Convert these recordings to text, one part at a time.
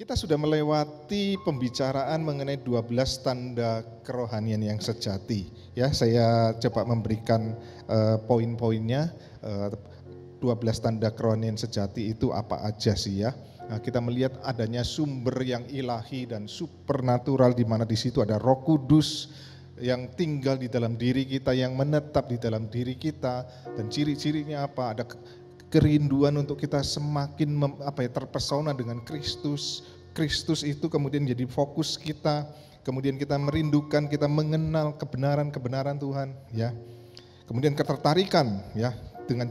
Kita sudah melewati pembicaraan mengenai 12 tanda kerohanian yang sejati. Ya, saya coba memberikan poin-poinnya. 12 tanda kerohanian sejati itu apa aja sih ya? Nah, kita melihat adanya sumber yang ilahi dan supernatural, di mana di situ ada Roh Kudus yang tinggal di dalam diri kita, yang menetap di dalam diri kita. Dan ciri-cirinya apa? Ada kerinduan untuk kita semakin terpesona dengan Kristus. Kristus itu kemudian jadi fokus kita, kemudian kita merindukan, kita mengenal kebenaran-kebenaran Tuhan, ya. Kemudian ketertarikan, ya, dengan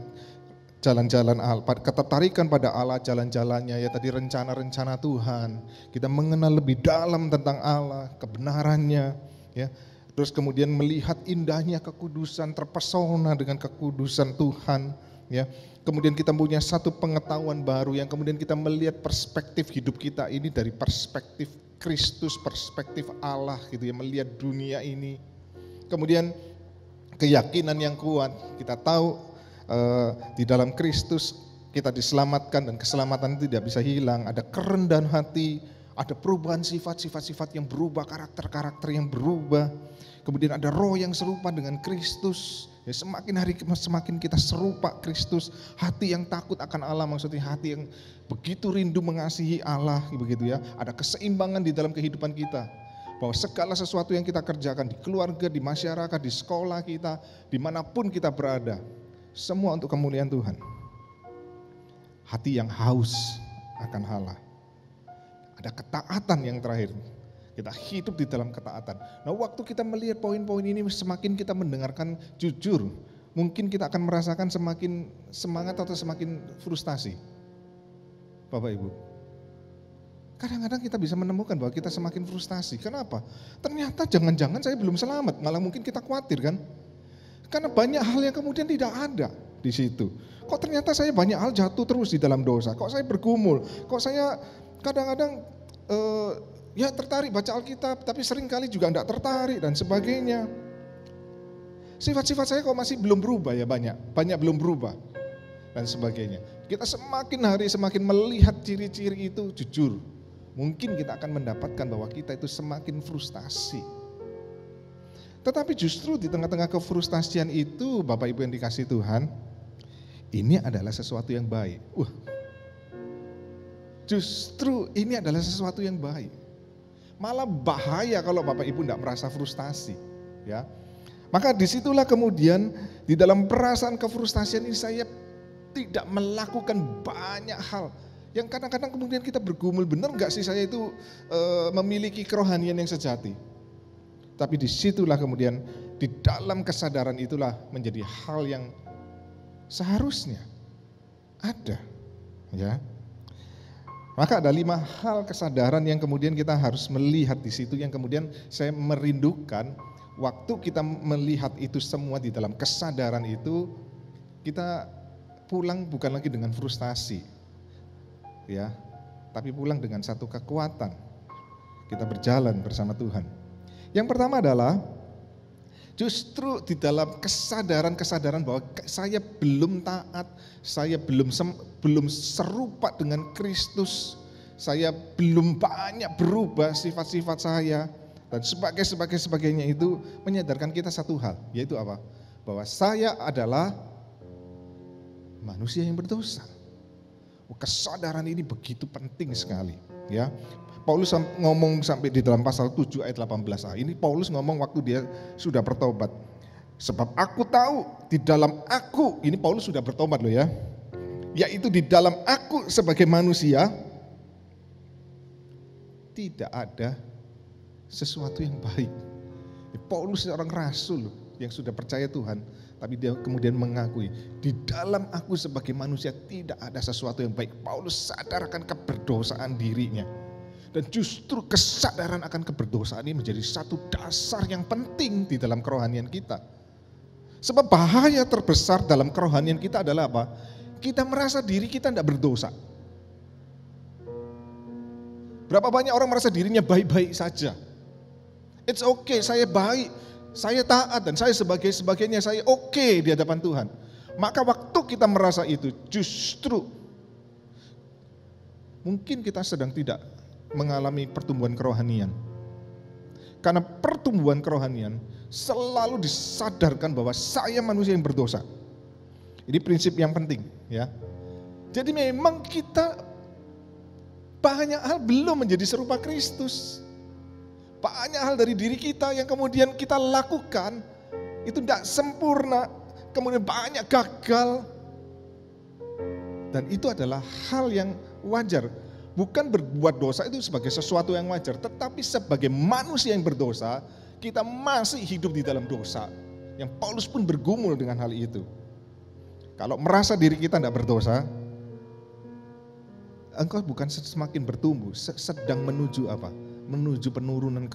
jalan-jalan Allah, ketertarikan pada Allah, jalan-jalannya, ya, tadi rencana-rencana Tuhan. Kita mengenal lebih dalam tentang Allah, kebenarannya, ya. Terus kemudian melihat indahnya kekudusan, terpesona dengan kekudusan Tuhan, ya. Kemudian kita punya satu pengetahuan baru yang kemudian kita melihat perspektif hidup kita ini dari perspektif Kristus, perspektif Allah gitu ya, melihat dunia ini. Kemudian keyakinan yang kuat, kita tahu di dalam Kristus kita diselamatkan dan keselamatan itu tidak bisa hilang. Ada kerendahan hati, ada perubahan sifat-sifat yang berubah, karakter-karakter yang berubah. Kemudian ada roh yang serupa dengan Kristus. Ya, semakin hari semakin kita serupa Kristus, hati yang takut akan Allah, maksudnya hati yang begitu rindu mengasihi Allah, begitu ya. Ada keseimbangan di dalam kehidupan kita, bahwa segala sesuatu yang kita kerjakan di keluarga, di masyarakat, di sekolah kita, dimanapun kita berada, semua untuk kemuliaan Tuhan. Hati yang haus akan Allah. Ada ketaatan yang terakhir. Kita hidup di dalam ketaatan. Nah, waktu kita melihat poin-poin ini, semakin kita mendengarkan jujur, mungkin kita akan merasakan semakin semangat atau semakin frustasi. Bapak Ibu, kadang-kadang kita bisa menemukan bahwa kita semakin frustasi. Kenapa? Ternyata jangan-jangan saya belum selamat, malah mungkin kita khawatir kan? Karena banyak hal yang kemudian tidak ada di situ. Kok ternyata saya banyak hal jatuh terus di dalam dosa? Kok saya bergumul? Kok saya kadang-kadang ya tertarik baca Alkitab, tapi seringkali juga enggak tertarik dan sebagainya. Sifat-sifat saya kok masih belum berubah ya, banyak belum berubah dan sebagainya. Kita semakin hari semakin melihat ciri-ciri itu, jujur, mungkin kita akan mendapatkan bahwa kita itu semakin frustasi. Tetapi justru di tengah-tengah kefrustasian itu, Bapak Ibu yang dikasihi Tuhan, ini adalah sesuatu yang baik. Justru ini adalah sesuatu yang baik. Malah bahaya kalau Bapak Ibu tidak merasa frustasi, ya. Maka disitulah kemudian di dalam perasaan kefrustasian ini saya tidak melakukan banyak hal yang kadang-kadang kemudian kita bergumul, benar nggak sih saya itu memiliki kerohanian yang sejati? Tapi disitulah kemudian di dalam kesadaran itulah menjadi hal yang seharusnya ada, ya. Maka ada 5 hal kesadaran yang kemudian kita harus melihat di situ, yang kemudian saya merindukan waktu kita melihat itu semua di dalam kesadaran itu, kita pulang bukan lagi dengan frustasi, ya, tapi pulang dengan satu kekuatan. Kita berjalan bersama Tuhan. Yang pertama adalah justru di dalam kesadaran bahwa saya belum taat, saya belum serupa dengan Kristus, saya belum banyak berubah sifat-sifat saya, dan sebagainya itu menyadarkan kita satu hal, yaitu apa? Bahwa saya adalah manusia yang berdosa. Kesadaran ini begitu penting sekali, ya. Paulus ngomong sampai di dalam pasal 7 ayat 18a. Ini Paulus ngomong waktu dia sudah bertobat. Sebab aku tahu di dalam aku, ini Paulus sudah bertobat loh ya. Yaitu di dalam aku sebagai manusia tidak ada sesuatu yang baik. Paulus seorang rasul yang sudah percaya Tuhan, tapi dia kemudian mengakui di dalam aku sebagai manusia tidak ada sesuatu yang baik. Paulus sadarkan keberdosaan dirinya. Dan justru kesadaran akan keberdosaan ini menjadi satu dasar yang penting di dalam kerohanian kita. Sebab bahaya terbesar dalam kerohanian kita adalah apa? Kita merasa diri kita tidak berdosa. Berapa banyak orang merasa dirinya baik-baik saja. It's okay, saya baik, saya taat, dan saya sebagainya, saya oke di hadapan Tuhan. Maka waktu kita merasa itu, justru mungkin kita sedang tidak mengalami pertumbuhan kerohanian. Karena pertumbuhan kerohanian selalu disadarkan bahwa saya manusia yang berdosa. Ini prinsip yang penting, ya. Jadi memang kita banyak hal belum menjadi serupa Kristus. Banyak hal dari diri kita yang kemudian kita lakukan itu tidak sempurna, kemudian banyak gagal. Dan itu adalah hal yang wajar. Bukan berbuat dosa itu sebagai sesuatu yang wajar, tetapi sebagai manusia yang berdosa, kita masih hidup di dalam dosa. Yang Paulus pun bergumul dengan hal itu. Kalau merasa diri kita tidak berdosa, engkau bukan semakin bertumbuh, sedang menuju apa? Menuju penurunan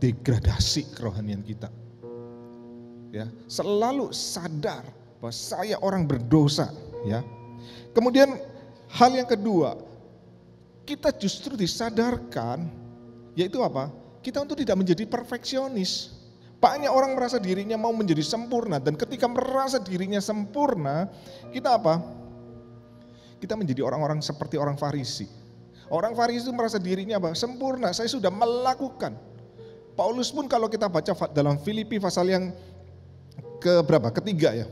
degradasi kerohanian kita. Ya, selalu sadar bahwa saya orang berdosa, ya. Kemudian hal yang kedua, kita justru disadarkan, yaitu apa? Kita untuk tidak menjadi perfeksionis. Banyak orang merasa dirinya mau menjadi sempurna, dan ketika merasa dirinya sempurna, kita apa? Kita menjadi orang-orang seperti orang Farisi. Orang Farisi itu merasa dirinya apa? Sempurna, saya sudah melakukan. Paulus pun kalau kita baca dalam Filipi pasal yang ketiga ya,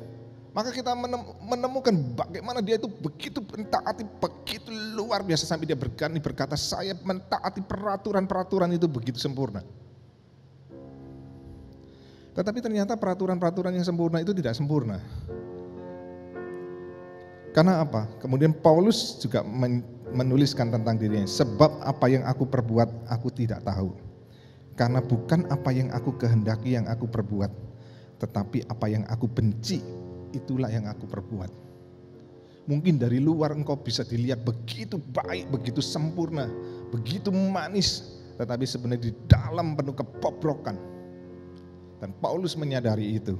maka kita menemukan bagaimana dia itu begitu mentaati, begitu luar biasa sampai dia berani berkata, saya mentaati peraturan-peraturan itu begitu sempurna. Tetapi ternyata peraturan-peraturan yang sempurna itu tidak sempurna. Karena apa? Kemudian Paulus juga menuliskan tentang dirinya, sebab apa yang aku perbuat aku tidak tahu. Karena bukan apa yang aku kehendaki yang aku perbuat, tetapi apa yang aku benci itulah yang aku perbuat. Mungkin dari luar engkau bisa dilihat begitu baik, begitu sempurna, begitu manis, tetapi sebenarnya di dalam penuh kebobrokan. Dan Paulus menyadari itu.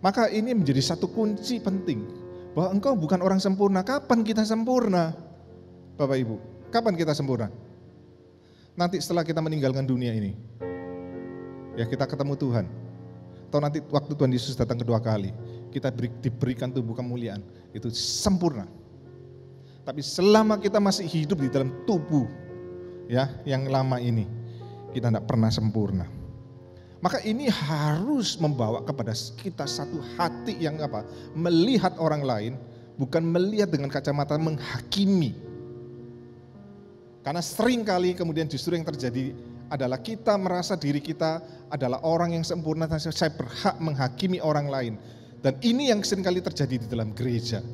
Maka ini menjadi satu kunci penting, bahwa engkau bukan orang sempurna. Kapan kita sempurna? Bapak Ibu, kapan kita sempurna? Nanti setelah kita meninggalkan dunia ini. Ya, kita ketemu Tuhan. Atau nanti waktu Tuhan Yesus datang kedua kali, kita diberikan tubuh kemuliaan, itu sempurna. Tapi selama kita masih hidup di dalam tubuh ya yang lama ini, kita tidak pernah sempurna. Maka ini harus membawa kepada kita satu hati yang apa? Melihat orang lain, bukan melihat dengan kacamata menghakimi. Karena sering kali kemudian justru yang terjadi adalah kita merasa diri kita adalah orang yang sempurna, dan saya berhak menghakimi orang lain. Dan ini yang sering kali terjadi di dalam gereja.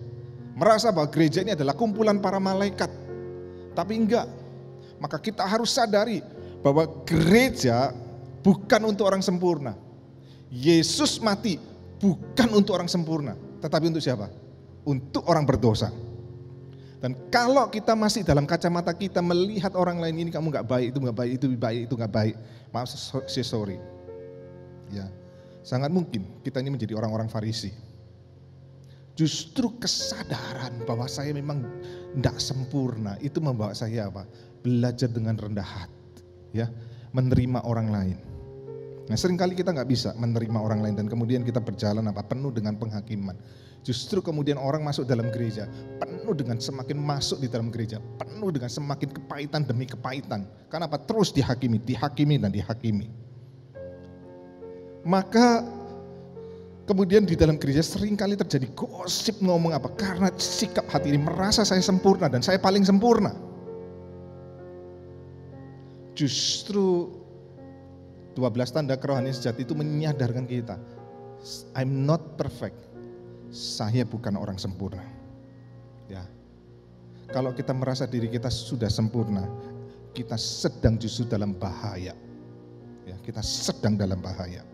Merasa bahwa gereja ini adalah kumpulan para malaikat. Tapi enggak. Maka kita harus sadari bahwa gereja bukan untuk orang sempurna. Yesus mati bukan untuk orang sempurna, tetapi untuk siapa? Untuk orang berdosa. Dan kalau kita masih dalam kacamata kita melihat orang lain, ini kamu nggak baik, itu nggak baik, itu baik, itu nggak baik, maaf, sorry. Ya, sangat mungkin kita ini menjadi orang-orang Farisi. Justru kesadaran bahwa saya memang tidak sempurna itu membawa saya apa? Belajar dengan rendah hati, ya, menerima orang lain. Nah, seringkali kita nggak bisa menerima orang lain dan kemudian kita berjalan apa? Penuh dengan penghakiman. Justru kemudian orang masuk dalam gereja, penuh dengan semakin masuk di dalam gereja, penuh dengan semakin kepahitan demi kepahitan. Karena apa? Terus dihakimi dan dihakimi. Maka kemudian di dalam gereja seringkali terjadi gosip ngomong apa? Karena sikap hati ini merasa saya sempurna dan saya paling sempurna. Justru 12 tanda kerohanian sejati itu menyadarkan kita, I'm not perfect. Saya bukan orang sempurna. Ya. Kalau kita merasa diri kita sudah sempurna, kita sedang justru dalam bahaya. Ya, kita sedang dalam bahaya.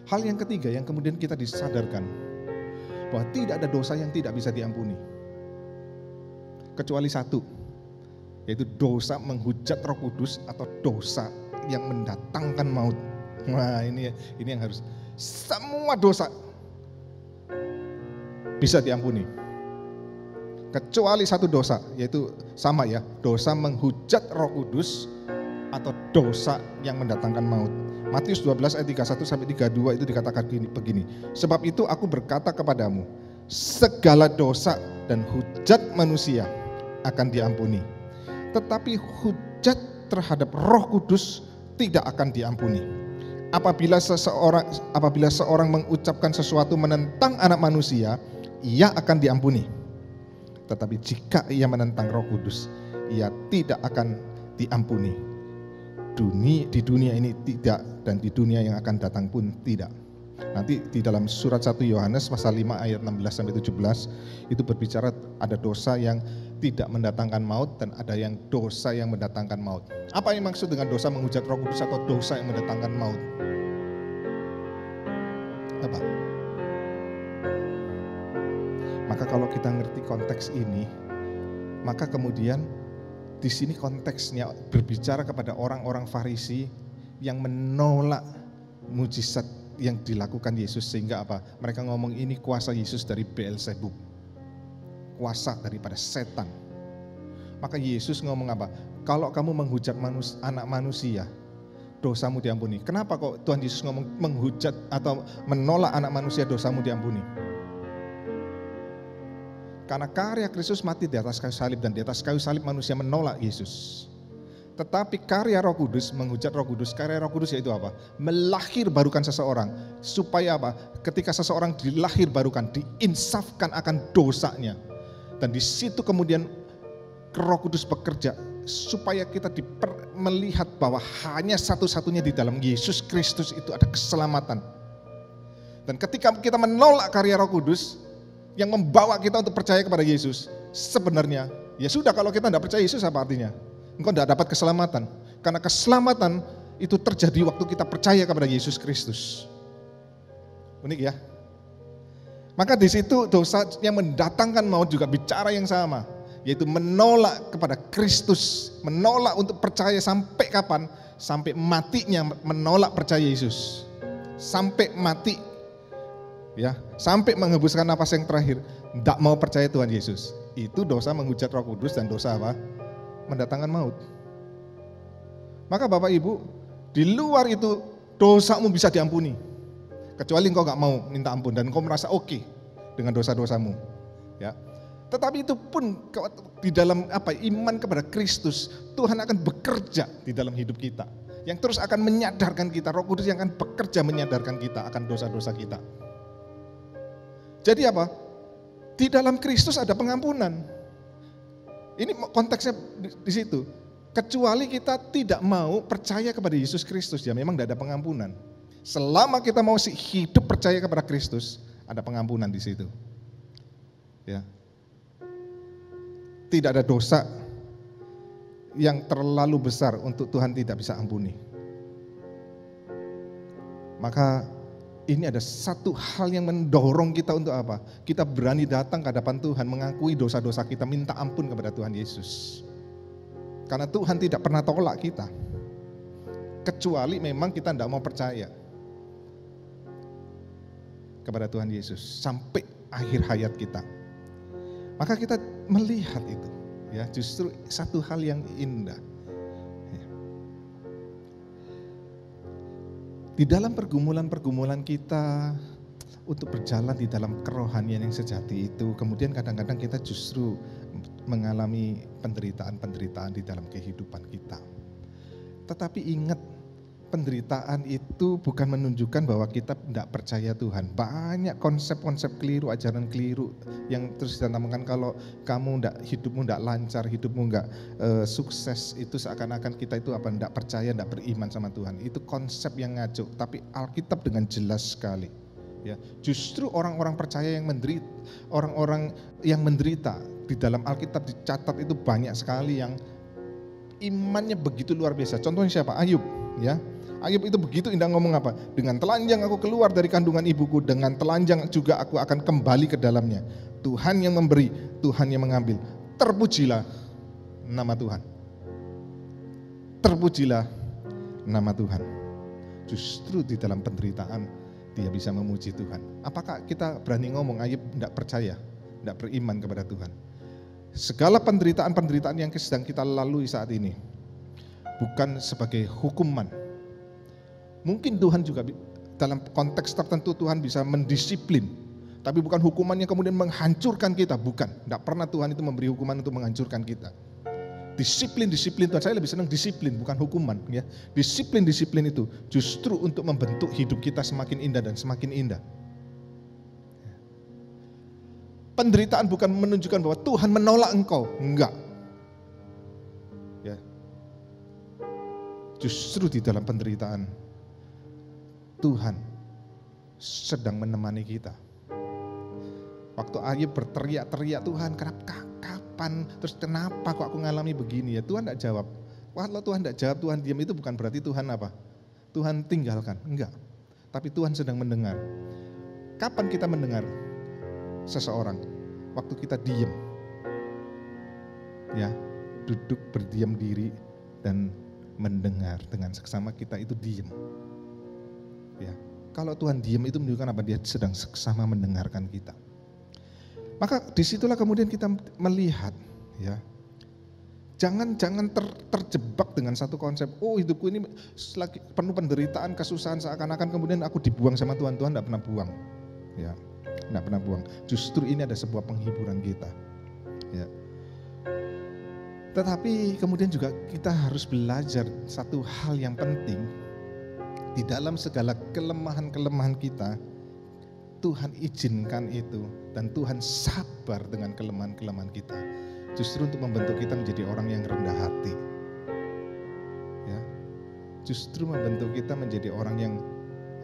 Hal yang ketiga yang kemudian kita disadarkan bahwa tidak ada dosa yang tidak bisa diampuni. Kecuali satu, yaitu dosa menghujat Roh Kudus atau dosa yang mendatangkan maut. Nah, ini yang harus, semua dosa bisa diampuni. Kecuali satu dosa, yaitu sama ya, dosa menghujat Roh Kudus atau dosa yang mendatangkan maut. Matius 12 ayat 31 sampai 32 itu dikatakan begini. Sebab itu aku berkata kepadamu, segala dosa dan hujat manusia akan diampuni. tetapi hujat terhadap Roh Kudus tidak akan diampuni. Apabila seorang mengucapkan sesuatu menentang Anak Manusia, ia akan diampuni. Tetapi jika ia menentang Roh Kudus, ia tidak akan diampuni. Di dunia ini tidak, dan di dunia yang akan datang pun tidak. Nanti di dalam surat 1 Yohanes pasal 5 ayat 16-17 itu berbicara ada dosa yang tidak mendatangkan maut dan ada yang dosa yang mendatangkan maut. Apa yang maksud dengan dosa menghujat Roh Kudus atau dosa yang mendatangkan maut? Apa? Maka kalau kita ngerti konteks ini, maka kemudian di sini konteksnya berbicara kepada orang-orang Farisi yang menolak mujizat yang dilakukan Yesus, sehingga apa? Mereka ngomong ini kuasa Yesus dari Beelzebub, kuasa daripada setan. Maka Yesus ngomong apa? Kalau kamu menghujat anak manusia, dosamu diampuni. Kenapa kok Tuhan Yesus ngomong menghujat atau menolak anak manusia, dosamu diampuni? Karena karya Kristus mati di atas kayu salib, dan di atas kayu salib manusia menolak Yesus. Tetapi karya Roh Kudus, menghujat Roh Kudus, karya Roh Kudus yaitu apa? Melahirbarukan seseorang. Supaya apa? Ketika seseorang dilahirbarukan, diinsafkan akan dosanya. Dan di situ kemudian Roh Kudus bekerja supaya kita melihat bahwa hanya satu-satunya di dalam Yesus Kristus itu ada keselamatan. Dan ketika kita menolak karya Roh Kudus yang membawa kita untuk percaya kepada Yesus, sebenarnya ya sudah, kalau kita tidak percaya Yesus apa artinya? Engkau tidak dapat keselamatan. Karena keselamatan itu terjadi waktu kita percaya kepada Yesus Kristus. Unik ya. Maka di situ dosa yang mendatangkan maut juga bicara yang sama, yaitu menolak kepada Kristus, menolak untuk percaya sampai kapan? Sampai matinya menolak percaya Yesus. Sampai mati. Ya, sampai menghembuskan nafas yang terakhir, tidak mau percaya Tuhan Yesus. Itu dosa menghujat Roh Kudus dan dosa apa? Mendatangkan maut. Maka Bapak Ibu, di luar itu dosamu bisa diampuni, kecuali engkau gak mau minta ampun dan engkau merasa oke dengan dosa-dosamu. Ya, tetapi itu pun di dalam iman kepada Kristus, Tuhan akan bekerja di dalam hidup kita, yang terus akan menyadarkan kita. Roh Kudus yang akan bekerja menyadarkan kita akan dosa-dosa kita. Jadi apa? Di dalam Kristus ada pengampunan. Ini konteksnya di situ. Kecuali kita tidak mau percaya kepada Yesus Kristus, ya memang tidak ada pengampunan. Selama kita mau hidup percaya kepada Kristus, ada pengampunan di situ. Ya. Tidak ada dosa yang terlalu besar untuk Tuhan tidak bisa ampuni. Maka ini ada satu hal yang mendorong kita untuk apa? Kita berani datang ke hadapan Tuhan, mengakui dosa-dosa kita, minta ampun kepada Tuhan Yesus. Karena Tuhan tidak pernah tolak kita. Kecuali memang kita tidak mau percaya kepada Tuhan Yesus sampai akhir hayat kita. Maka kita melihat itu, ya, justru satu hal yang indah. Di dalam pergumulan-pergumulan kita untuk berjalan di dalam kerohanian yang sejati itu, kemudian kadang-kadang kita justru mengalami penderitaan-penderitaan di dalam kehidupan kita. Tetapi ingat, penderitaan itu bukan menunjukkan bahwa kita tidak percaya Tuhan. Banyak konsep-konsep keliru, ajaran keliru yang terus ditanamkan kalau kamu hidupmu tidak lancar, hidupmu tidak sukses, itu seakan-akan kita itu tidak percaya, tidak beriman sama Tuhan. Itu konsep yang ngaco, tapi Alkitab dengan jelas sekali. Ya, justru orang-orang percaya yang menderita, orang-orang yang menderita di dalam Alkitab dicatat itu banyak sekali yang imannya begitu luar biasa. Contohnya siapa? Ayub, ya. Ayub itu begitu indah ngomong apa? Dengan telanjang aku keluar dari kandungan ibuku, dengan telanjang juga aku akan kembali ke dalamnya. Tuhan yang memberi, Tuhan yang mengambil. Terpujilah nama Tuhan. Terpujilah nama Tuhan. Justru di dalam penderitaan dia bisa memuji Tuhan. Apakah kita berani ngomong Ayub tidak percaya, tidak beriman kepada Tuhan? Segala penderitaan-penderitaan yang sedang kita lalui saat ini bukan sebagai hukuman. Mungkin Tuhan juga dalam konteks tertentu Tuhan bisa mendisiplin, tapi bukan hukuman yang kemudian menghancurkan kita, bukan. Tidak pernah Tuhan itu memberi hukuman untuk menghancurkan kita. Disiplin Tuhan, saya lebih senang disiplin bukan hukuman ya. Disiplin itu justru untuk membentuk hidup kita semakin indah dan semakin indah. Penderitaan bukan menunjukkan bahwa Tuhan menolak engkau, enggak. Ya. Justru di dalam penderitaan Tuhan sedang menemani kita. Waktu Ayub berteriak-teriak, Tuhan kapan, terus kenapa kok aku ngalami begini ya? Tuhan tidak jawab. Kalau Tuhan tidak jawab, Tuhan diam, itu bukan berarti Tuhan apa? Tuhan tinggalkan, enggak. Tapi Tuhan sedang mendengar. Kapan kita mendengar seseorang? Waktu kita diam. Ya, duduk berdiam diri dan mendengar dengan seksama kita itu diam. Ya. Kalau Tuhan diam itu menunjukkan apa? Dia sedang seksama mendengarkan kita. Maka disitulah kemudian kita melihat, ya, jangan terjebak dengan satu konsep. Oh, hidupku ini lagi penuh penderitaan, kesusahan, seakan-akan kemudian aku dibuang sama Tuhan. Tuhan tidak pernah buang, ya, tidak pernah buang. Justru ini ada sebuah penghiburan kita, ya. Tetapi kemudian juga kita harus belajar satu hal yang penting di dalam segala kelemahan-kelemahan kita. Tuhan izinkan itu dan Tuhan sabar dengan kelemahan-kelemahan kita. Justru untuk membentuk kita menjadi orang yang rendah hati. Ya. Justru membentuk kita menjadi orang yang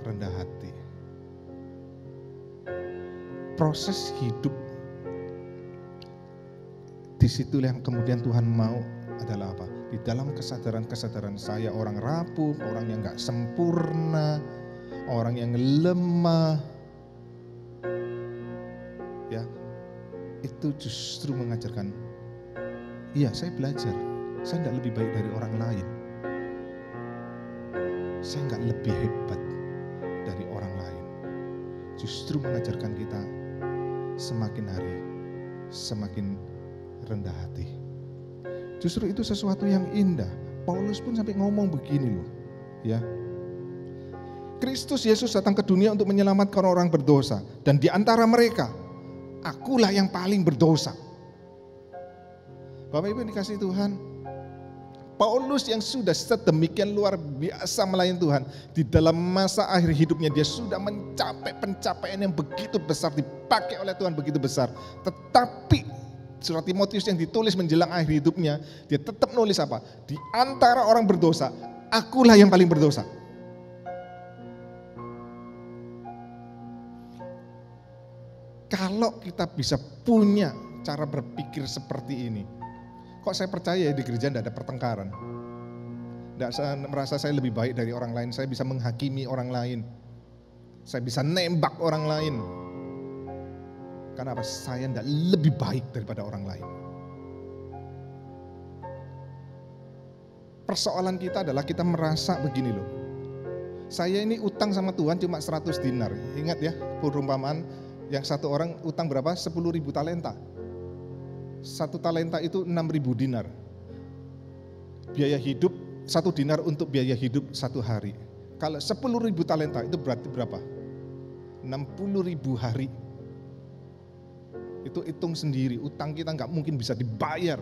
rendah hati. Proses hidup disitulah yang kemudian Tuhan mau adalah apa? Di dalam kesadaran saya orang rapuh, orang yang gak sempurna, orang yang lemah, ya, itu justru mengajarkan, iya saya belajar, saya tidak lebih baik dari orang lain, saya nggak lebih hebat dari orang lain. Justru mengajarkan kita semakin hari semakin rendah hati. Justru itu sesuatu yang indah. Paulus pun sampai ngomong begini loh, ya. Kristus Yesus datang ke dunia untuk menyelamatkan orang berdosa, dan di antara mereka akulah yang paling berdosa. Bapak Ibu yang dikasihi Tuhan, Paulus yang sudah sedemikian luar biasa melayani Tuhan, di dalam masa akhir hidupnya dia sudah mencapai pencapaian yang begitu besar, dipakai oleh Tuhan begitu besar. Tetapi surat Timotius yang ditulis menjelang akhir hidupnya, dia tetap nulis apa? Di antara orang berdosa, akulah yang paling berdosa. Kalau kita bisa punya cara berpikir seperti ini, kok saya percaya ya di gereja tidak ada pertengkaran. Tidak merasa saya lebih baik dari orang lain, saya bisa menghakimi orang lain, saya bisa nembak orang lain. Karena apa? Saya tidak lebih baik daripada orang lain. Persoalan kita adalah kita merasa begini loh, saya ini utang sama Tuhan cuma 100 dinar. Ingat ya perumpamaan, yang satu orang utang berapa? 10.000 talenta. Satu talenta itu 6.000 dinar. Biaya hidup 1 dinar untuk biaya hidup 1 hari. Kalau 10.000 talenta itu berarti berapa? 60.000 hari. Itu hitung sendiri, utang kita nggak mungkin bisa dibayar.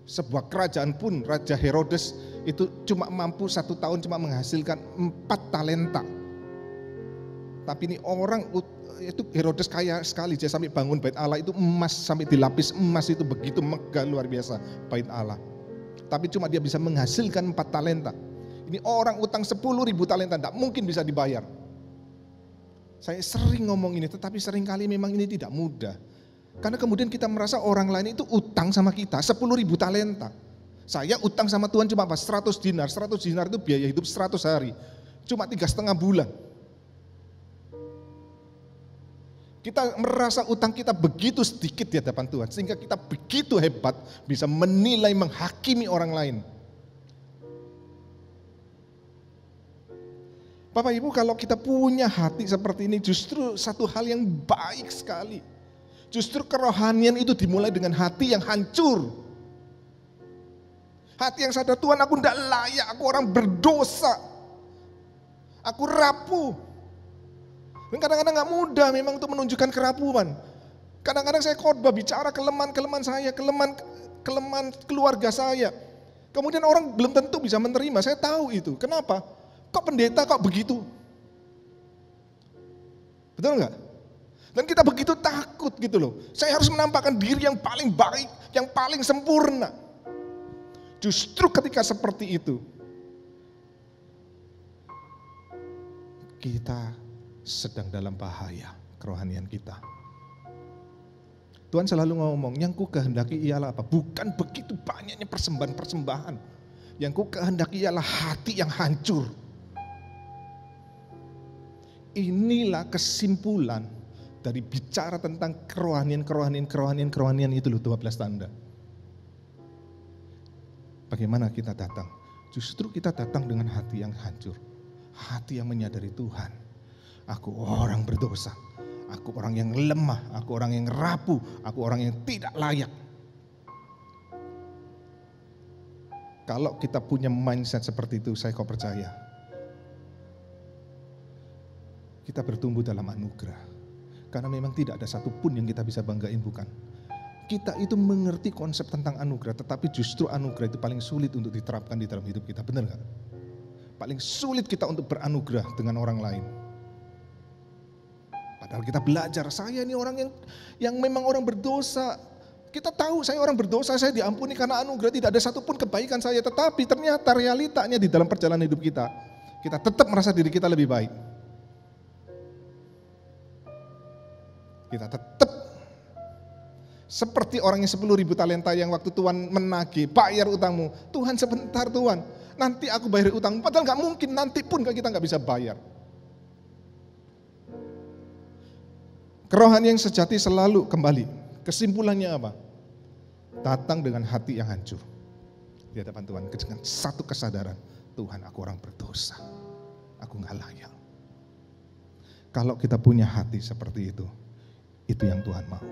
Sebuah kerajaan pun, Raja Herodes itu cuma mampu 1 tahun cuma menghasilkan 4 talenta. Tapi ini orang itu Herodes kaya sekali, dia sampai bangun bait Allah itu emas, sampai dilapis emas, itu begitu megah luar biasa bait Allah. Tapi cuma dia bisa menghasilkan 4 talenta. Ini orang utang 10.000 talenta, tidak mungkin bisa dibayar. Saya sering ngomong ini, tetapi seringkali memang ini tidak mudah. Karena kemudian kita merasa orang lain itu utang sama kita 10.000 talenta. Saya utang sama Tuhan cuma 100 dinar. 100 dinar itu biaya hidup 100 hari. Cuma 3,5 bulan. Kita merasa utang kita begitu sedikit di hadapan Tuhan, sehingga kita begitu hebat bisa menilai, menghakimi orang lain. Bapak Ibu, kalau kita punya hati seperti ini, justru satu hal yang baik sekali. Justru kerohanian itu dimulai dengan hati yang hancur. Hati yang sadar, Tuhan aku tidak layak, aku orang berdosa. Aku rapuh. Dan kadang-kadang gak mudah memang untuk menunjukkan kerapuhan. Kadang-kadang saya khotbah bicara kelemahan-kelemahan saya, kelemahan kelemahan keluarga saya. Kemudian orang belum tentu bisa menerima, saya tahu itu. Kenapa? Kok pendeta kok begitu? Betul nggak? Dan kita begitu takut gitu loh. Saya harus menampakkan diri yang paling baik, yang paling sempurna. Justru ketika seperti itu, kita sedang dalam bahaya kerohanian kita. Tuhan selalu ngomong, yang ku kehendaki ialah apa? Bukan begitu banyaknya persembahan-persembahan. Yang ku kehendaki ialah hati yang hancur. Inilah kesimpulan dari bicara tentang kerohanian itu loh, 12 tanda. Bagaimana kita datang? Justru kita datang dengan hati yang hancur. Hati yang menyadari Tuhan. Aku orang berdosa. Aku orang yang lemah. Aku orang yang rapuh. Aku orang yang tidak layak. Kalau kita punya mindset seperti itu, saya kok percaya. Kita bertumbuh dalam anugerah. Karena memang tidak ada satupun yang kita bisa banggain, bukan. Kita itu mengerti konsep tentang anugerah, tetapi justru anugerah itu paling sulit untuk diterapkan di dalam hidup kita, benar gak? Paling sulit kita untuk beranugerah dengan orang lain. Padahal kita belajar, saya ini orang yang memang orang berdosa. Kita tahu saya orang berdosa, saya diampuni karena anugerah, tidak ada satupun kebaikan saya. Tetapi ternyata realitanya di dalam perjalanan hidup kita tetap merasa diri kita lebih baik. Kita tetap seperti orang yang 10.000 talenta yang waktu Tuhan menagih, bayar utangmu. Tuhan sebentar Tuhan, nanti aku bayar utangmu. Padahal gak mungkin, nanti pun kita gak bisa bayar. Kerohanian yang sejati selalu kembali. Kesimpulannya apa? Datang dengan hati yang hancur. Di hadapan Tuhan, dengan satu kesadaran. Tuhan, aku orang berdosa. Aku gak layak. Kalau kita punya hati seperti itu yang Tuhan mau.